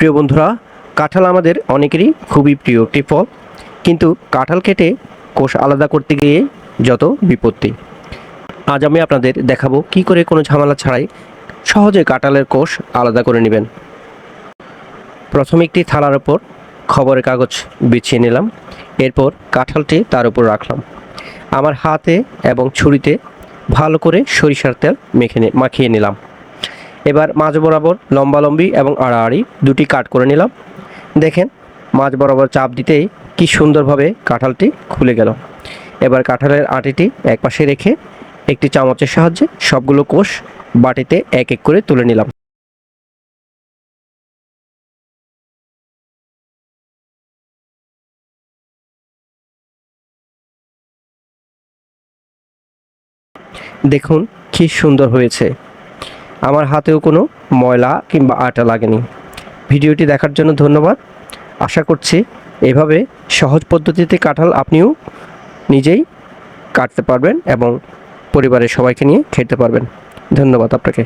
প্রিয় বন্ধুরা, কাঁঠাল আমাদের অনেকেরই খুবই প্রিয় একটি ফল, কিন্তু কাঁঠাল কেটে কোষ আলাদা করতে গিয়ে যত বিপত্তি। আজ আমি আপনাদের দেখাবো কি করে কোনো ঝামেলা ছাড়াই সহজে কাঁঠালের কোষ আলাদা করে নেবেন। প্রথমে একটি থালার ওপর খবরের কাগজ বিছিয়ে নিলাম, এরপর কাঁঠালটি তার উপর রাখলাম। আমার হাতে এবং ছুরিতে ভালো করে সরিষার তেল মাখিয়ে নিলাম। এবার মাঝ বরাবর লম্বালম্বি এবং আড়াআড়ি দুটি কাট করে নিলাম। দেখেন, মাঝ বরাবর চাপ দিতেই কি সুন্দরভাবে কাঁঠালটি খুলে গেল। এবার কাঁঠালের আটিটি একপাশে রেখে একটি চামচের সাহায্যে সবগুলো কোষ বাটিতে এক এক করে তুলে নিলাম। দেখুন কি সুন্দর হয়েছে, আমার হাতেও কোনো ময়লা কিংবা আটা লাগেনি। ভিডিওটি দেখার জন্য ধন্যবাদ। আশা করছি এভাবে সহজ পদ্ধতিতে কাঁঠাল আপনিও নিজেই কাটতে পারবেন এবং পরিবারের সবাইকে নিয়ে খেতে পারবেন। ধন্যবাদ আপনাকে।